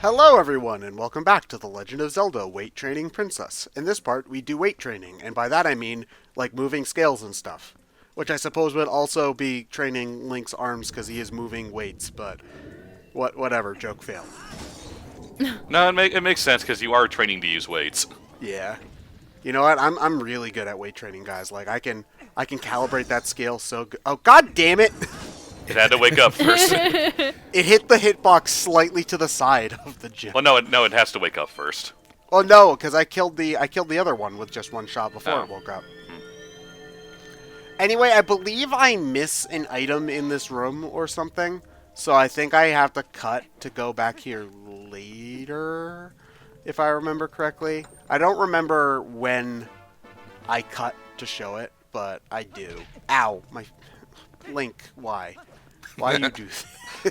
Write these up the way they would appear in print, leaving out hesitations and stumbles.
Hello everyone, and welcome back to The Legend of Zelda Weight Training Princess. In this part, we do weight training, and by that I mean, like, moving scales and stuff. Which I suppose would also be training Link's arms because he is moving weights, but whatever, joke failed. No, it makes sense because you are training to use weights. Yeah. You know what, I'm really good at weight training, guys. Like, I can calibrate that scale so good. Oh, god damn it! It had to wake up first. It hit the hitbox slightly to the side of the gym. Well, no, it has to wake up first. Oh no, because I killed the other one with just one shot before it woke up. Anyway, I believe I miss an item in this room or something, so I think I have to cut to go back here later, if I remember correctly. I don't remember when I cut to show it, but I do. Ow, my Link, why? Why do you do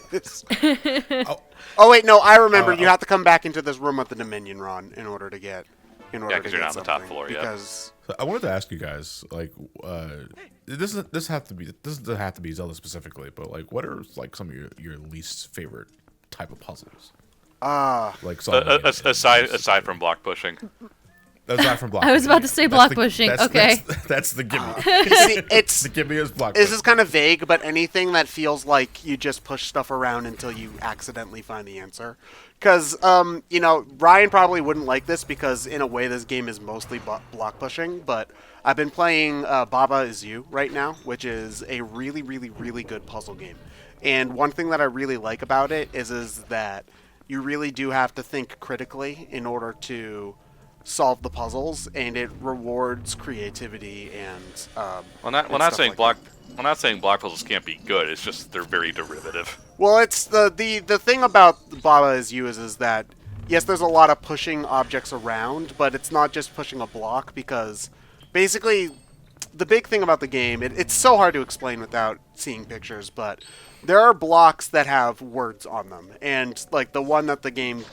this? Oh wait, no, I remember. You have to come back into this room with the Dominion Ron in order to get. Yeah, because you're not on the top floor yet. Because So I wanted to ask you guys, like, this doesn't have to be Zelda specifically, but like, what are like some of your least favorite type of puzzles? Like aside from block pushing. Aside from block. I was about to say block pushing. Okay. That's the gimme. see, it's The gimme is block this pushing. is kind of vague, but anything that feels like you just push stuff around until you accidentally find the answer. Because, you know, Ryan probably wouldn't like this because, in a way, this game is mostly block pushing. But I've been playing Baba Is You right now, which is a really, really, really good puzzle game. And one thing that I really like about it is that you really do have to think critically in order to solve the puzzles, and it rewards creativity and We're not saying block puzzles can't be good. It's just they're very derivative. Well, it's the thing about Baba Is You is that yes, there's a lot of pushing objects around, but it's not just pushing a block, because basically the big thing about the game, it's so hard to explain without seeing pictures, but there are blocks that have words on them, and like the one that the game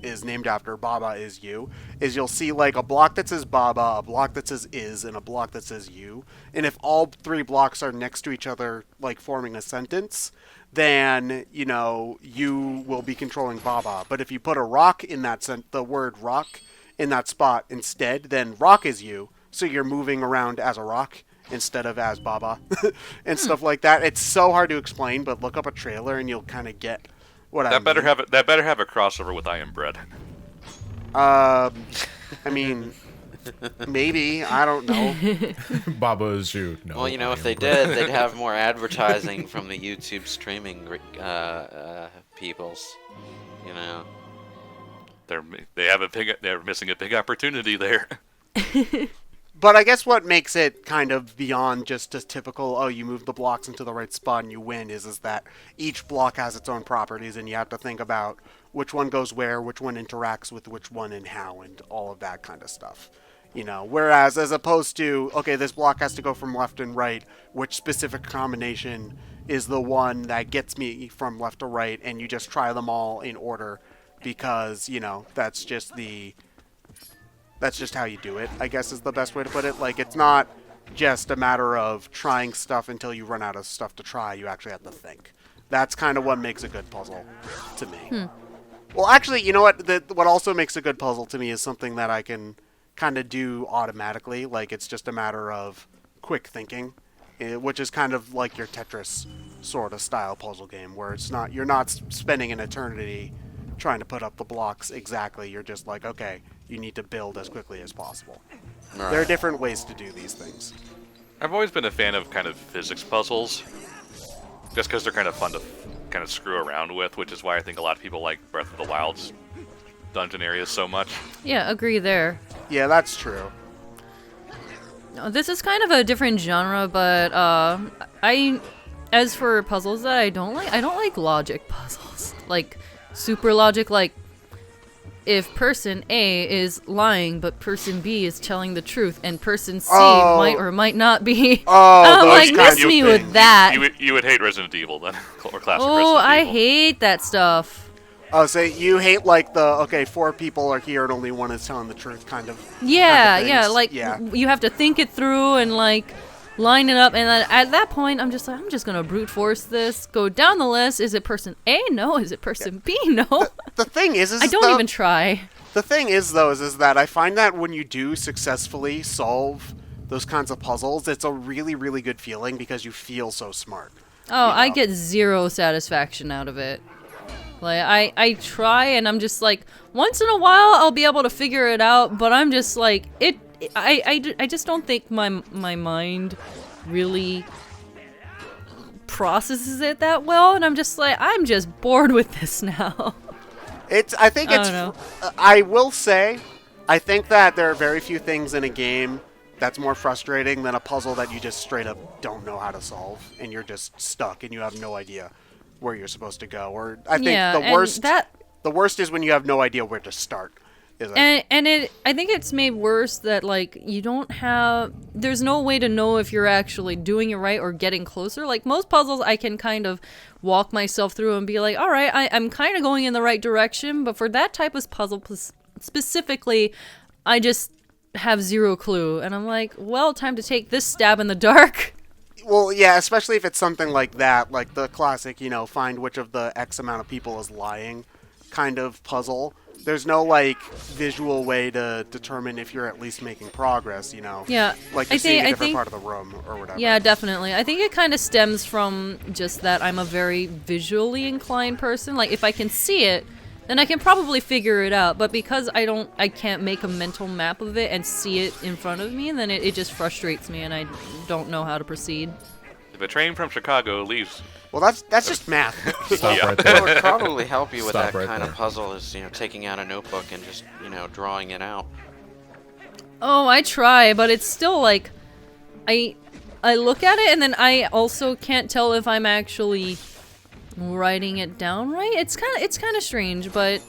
is named after, Baba Is You, is you'll see like a block that says Baba, a block that says Is, and a block that says You. And if all three blocks are next to each other, like forming a sentence, then, you know, you will be controlling Baba. But if you put a rock in that the word rock in that spot instead, then rock is you. So you're moving around as a rock instead of as Baba and stuff like that. It's so hard to explain, but look up a trailer and you'll kind of get what I mean. That better have a crossover with I Am Bread. I mean, maybe. I don't know. Baba Is You. No, Well, you know, I if am they Groot. did, they'd have more advertising from the YouTube streaming peoples. You know. They're missing a big opportunity there. But I guess what makes it kind of beyond just a typical, oh, you move the blocks into the right spot and you win, is that each block has its own properties, and you have to think about which one goes where, which one interacts with which one and how, and all of that kind of stuff. You know, whereas as opposed to, okay, this block has to go from left and right, which specific combination is the one that gets me from left to right, and you just try them all in order because, you know, that's just how you do it, I guess is the best way to put it. Like, it's not just a matter of trying stuff until you run out of stuff to try. You actually have to think. That's kind of what makes a good puzzle to me. Well, actually, you know what? What also makes a good puzzle to me is something that I can kind of do automatically. Like, it's just a matter of quick thinking, which is kind of like your Tetris sort of style puzzle game, where you're not spending an eternity trying to put up the blocks exactly. You're just like, okay, you need to build as quickly as possible. Right. There are different ways to do these things. I've always been a fan of kind of physics puzzles, just because they're kind of fun to kind of screw around with, which is why I think a lot of people like Breath of the Wild's dungeon areas so much. Yeah, agree there. Yeah, that's true. This is kind of a different genre, but as for puzzles that I don't like logic puzzles. Like super logic, like if person A is lying but person B is telling the truth and person C might or might not be. Oh, like miss me with that. You would hate Resident Evil then, or classic Oh, Resident I Evil. hate that stuff. Oh, so you hate like okay, 4 people are here and only one is telling the truth kind of. Yeah, kind of yeah, things. like Yeah. you have to think it through and like line it up, and then at that point, I'm just like, I'm just gonna brute force this. Go down the list. Is it person A? No. Is it person B? No. The thing is I don't even try. The thing is, though, is that I find that when you do successfully solve those kinds of puzzles, it's a really, really good feeling because you feel so smart. Oh, you I know? get zero satisfaction out of it. Like, I try, and I'm just like, once in a while, I'll be able to figure it out, but I'm just like, I just don't think my mind really processes it that well, and I'm just like, I'm just bored with this now. I think it's. I don't know. I will say, I think that there are very few things in a game that's more frustrating than a puzzle that you just straight up don't know how to solve, and you're just stuck, and you have no idea where you're supposed to go. Or I think Yeah, the and worst. that- The worst is when you have no idea where to start. I think it's made worse that, like, there's no way to know if you're actually doing it right or getting closer. Like, most puzzles I can kind of walk myself through and be like, all right, I'm kind of going in the right direction, but for that type of puzzle specifically, I just have zero clue. And I'm like, well, time to take this stab in the dark. Well, yeah, especially if it's something like that, like the classic, find which of the X amount of people is lying kind of puzzle. There's no, like, visual way to determine if you're at least making progress, Yeah. Like you're seeing a different part of the room or whatever. Yeah, definitely. I think it kind of stems from just that I'm a very visually inclined person. Like, if I can see it, then I can probably figure it out. But because I can't make a mental map of it and see it in front of me, then it just frustrates me and I don't know how to proceed. If a train from Chicago leaves... Well, that's just math. Stop Yeah. right What there. would probably help you with Stop that right kind there. of puzzle is, taking out a notebook and just, drawing it out. Oh, I try, but it's still like I look at it and then I also can't tell if I'm actually writing it down right. It's kind of strange, but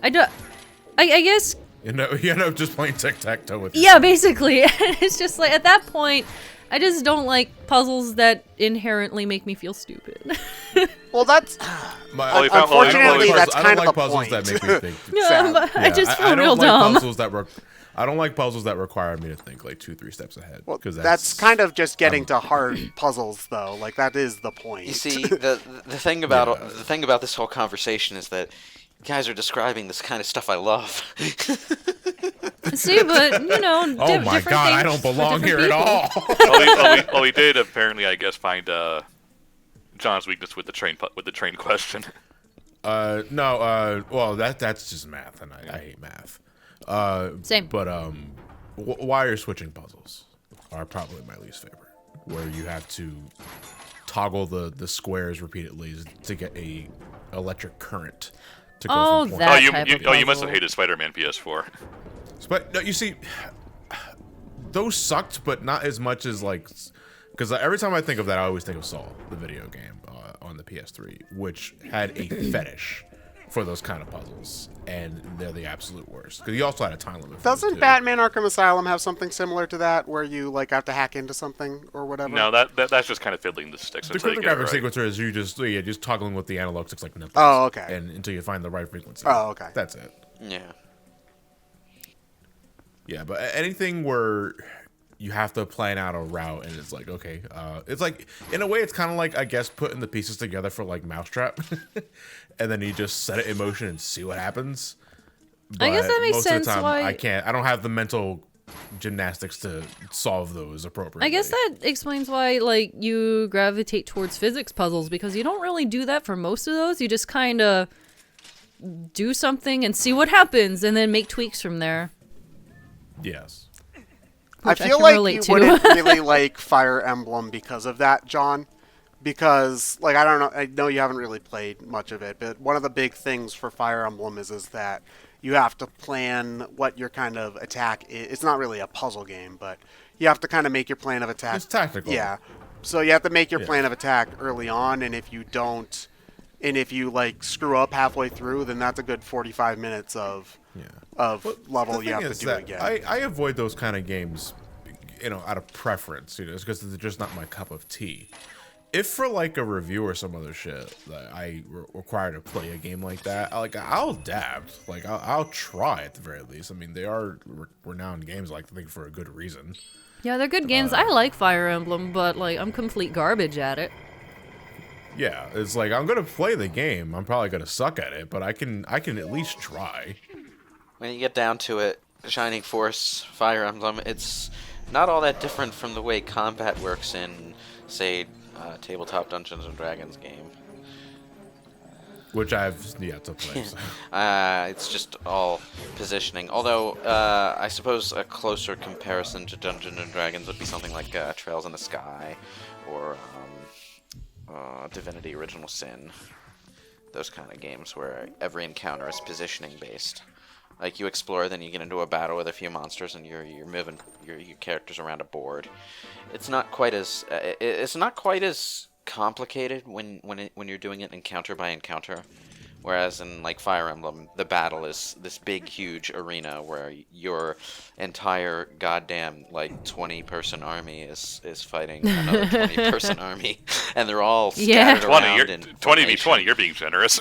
I guess You end up just playing tic-tac-toe with yeah, basically. It's just like at that point I just don't like puzzles that inherently make me feel stupid. Well, that's Well, we found- well, we- unfortunately well, that's I kind don't of like the puzzles point. that make me think. No, Sad. but I just feel I real don't like dumb. puzzles that I don't like puzzles that require me to think like 2-3 steps ahead. Well, Because that's kind of just getting to hard puzzles, though. Like that is the point. You see, the thing about Yeah. the thing about this whole conversation is that you guys are describing this kind of stuff I love. See, but oh my god, I don't belong here at all. well, we did apparently, I guess, find John's weakness with the train question. No, well that's just math, and I hate math. Same. But wire switching puzzles are probably my least favorite, where you have to toggle the squares repeatedly to get a electric current to go Oh, from point. that you type of you must puzzle. have hated Spider-Man PS4. But no, you see, those sucked, but not as much as like, because every time I think of that, I always think of Saw, the video game on the PS3, which had a fetish for those kind of puzzles, and they're the absolute worst. Because you also had a time limit. For Doesn't them, too. Batman Arkham Asylum have something similar to that, where you like have to hack into something or whatever? No, that's just kind of fiddling the sticks The until you get it cryptographic right. sequencer is you just toggling with the analog sticks like nothing. Oh, okay. And until you find the right frequency. Oh, okay. That's it. Yeah. Yeah, but anything where you have to plan out a route and it's like, okay, it's like, in a way, it's kind of like, I guess, putting the pieces together for like Mousetrap. And then you just set it in motion and see what happens. I guess But that makes most sense of the time, why- I don't have the mental gymnastics to solve those appropriately. I guess that explains why, like, you gravitate towards physics puzzles, because you don't really do that for most of those. You just kind of do something and see what happens, and then make tweaks from there. Yes. I which I feel can like relate you to. wouldn't really like Fire Emblem because of that, John. Because, like, I don't know, I know you haven't really played much of it, but one of the big things for Fire Emblem is that you have to plan what your kind of attack is. It's not really a puzzle game, but you have to kind of make your plan of attack. It's tactical. Yeah. So you have to make your Yeah. plan of attack early on, and if you don't, and if you, like, screw up halfway through, then that's a good 45 minutes of level The you have thing to is do that again. I avoid those kind of games, out of preference, because they're just not my cup of tea. If for like a review or some other shit that I require to play a game like that, I'll adapt. Like I'll try at the very least. I mean, they are renowned games, I think, for a good reason. Yeah, they're good games. I like Fire Emblem, but like I'm complete garbage at it. Yeah, it's like I'm gonna play the game. I'm probably gonna suck at it, but I can at least try. When you get down to it, Shining Force, Fire Emblem, it's not all that different from the way combat works in, say, tabletop Dungeons and Dragons game. Which I've yet to play. So. It's just all positioning. Although, I suppose a closer comparison to Dungeons and Dragons would be something like Trails in the Sky, or Divinity Original Sin. Those kind of games where every encounter is positioning based. Like you explore, then you get into a battle with a few monsters, and you're moving your characters around a board. It's not quite as complicated when you're doing it encounter by encounter, whereas in like Fire Emblem, the battle is this big huge arena where your entire goddamn like 20-person army is fighting another 20-person army, and they're all scattered around in 20 v 20. You're being generous.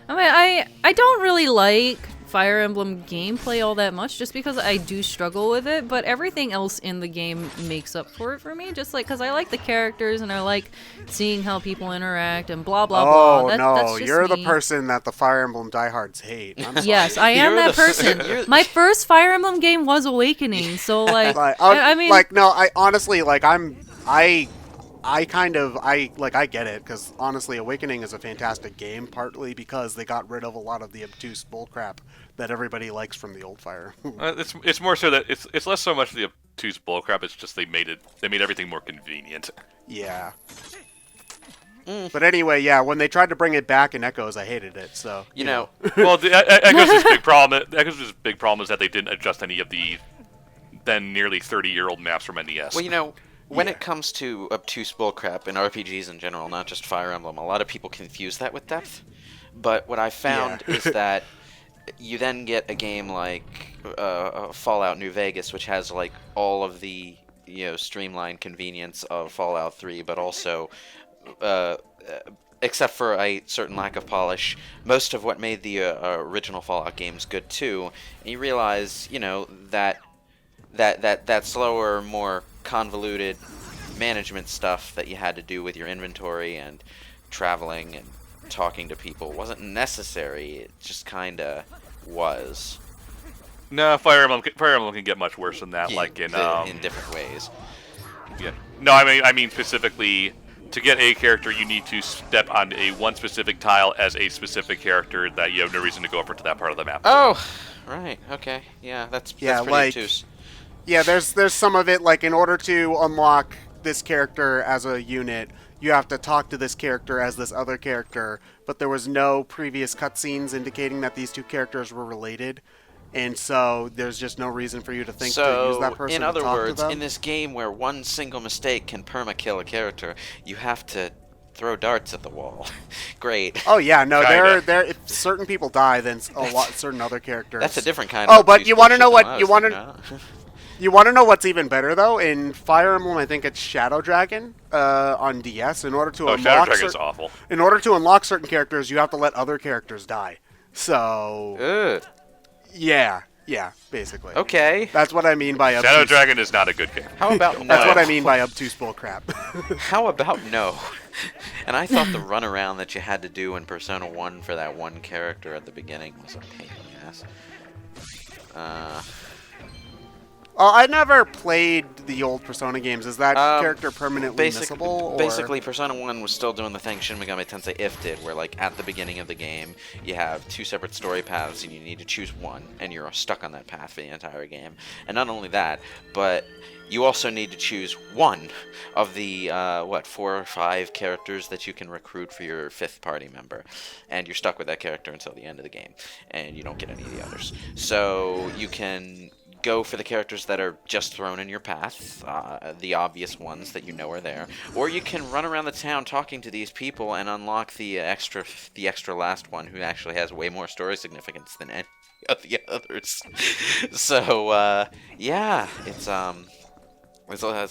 I mean, I don't really like Fire Emblem gameplay all that much, just because I do struggle with it, but everything else in the game makes up for it for me, just like, because I like the characters, and I like seeing how people interact, and blah, blah, blah. Oh, no, that's just you're me. the person that the Fire Emblem diehards hate. I'm sorry. Yes, I am that person. My first Fire Emblem game was Awakening, so, like, I mean... Like, no, I honestly, like, I get it, because honestly, Awakening is a fantastic game, partly because they got rid of a lot of the obtuse bullcrap that everybody likes from the old Fire. It's more so that it's less so much the obtuse bullcrap. It's just they made everything more convenient. Yeah. But anyway, yeah, when they tried to bring it back in Echoes, I hated it. So you know. Well, Echoes' big problem. Echoes' big problem is that they didn't adjust any of the then nearly 30-year-old maps from NES. Well, you know. When it comes to obtuse bullcrap in RPGs in general, not just Fire Emblem, a lot of people confuse that with depth. But what I found is that you then get a game like Fallout New Vegas, which has like all of the streamlined convenience of Fallout 3, but also, except for a certain lack of polish, most of what made the original Fallout games good too. And you realize, that slower, more convoluted management stuff that you had to do with your inventory and traveling and talking to people wasn't necessary. It just kind of was. No, Fire Emblem can get much worse than that. Yeah, like in different ways. Yeah. No, I mean specifically, to get a character, you need to step on one specific tile as a specific character that you have no reason to go over to that part of the map. Oh, right. Okay. Yeah, that's pretty like, obtuse. Yeah, there's some of it, like, in order to unlock this character as a unit, you have to talk to this character as this other character, but there was no previous cutscenes indicating that these two characters were related, and so there's just no reason for you to think to use that person in other to talk words, to them. in this game where one single mistake can perma-kill a character, you have to throw darts at the wall. Great. Oh yeah, no, Kinda. there. If certain people die, then certain other characters. That's a different kind of. Oh, but you want to know what you want to. know? You want to know what's even better though? In Fire Emblem, I think it's Shadow Dragon on DS. In order to unlock Shadow Dragon's awful. In order to unlock certain characters, you have to let other characters die. So Ugh. yeah, basically. Okay. That's what I mean by obtuse. Shadow Dragon is not a good game. How about no? That's what I mean by obtuse bullcrap. How about no? And I thought the runaround that you had to do in Persona 1 for that one character at the beginning was a pain in the ass. I never played the old Persona games. Is that character permanently missable? Or? Basically, Persona 1 was still doing the thing Shin Megami Tensei If did, where like at the beginning of the game, you have two separate story paths and you need to choose one, and you're stuck on that path for the entire game. And not only that, but you also need to choose one of the 4 or 5 characters that you can recruit for your 5th party member, and you're stuck with that character until the end of the game, and you don't get any of the others. So you can go for the characters that are just thrown in your path, the obvious ones that you know are there, or you can run around the town talking to these people and unlock the extra last one, who actually has way more story significance than any of the others. So yeah, it's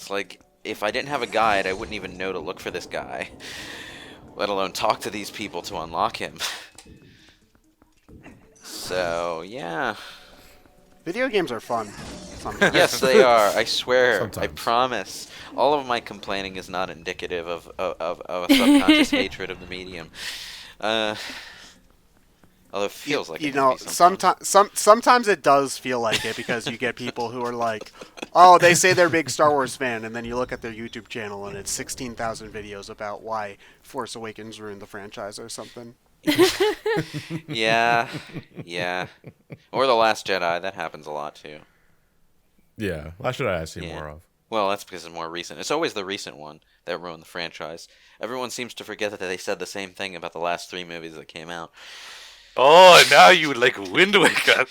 like if I didn't have a guide, I wouldn't even know to look for this guy, let alone talk to these people to unlock him. So yeah. Video games are fun. sometimes. Yes, they are. I swear. I Sometimes. promise. All of my complaining is not indicative of a subconscious hatred of the medium. Although it feels like you it could know, be sometimes. sometimes it does feel like it because you get people who are like, oh, they say they're a big Star Wars fan, and then you look at their YouTube channel and it's 16,000 videos about why Force Awakens ruined the franchise or something. Yeah, yeah. Or The Last Jedi. That happens a lot too. Yeah, why should I see Yeah. more of? Well, that's because it's more recent. It's always the recent one that ruined the franchise. Everyone seems to forget that they said the same thing about the last 3 movies that came out. Oh, and now you would like Wind Waker.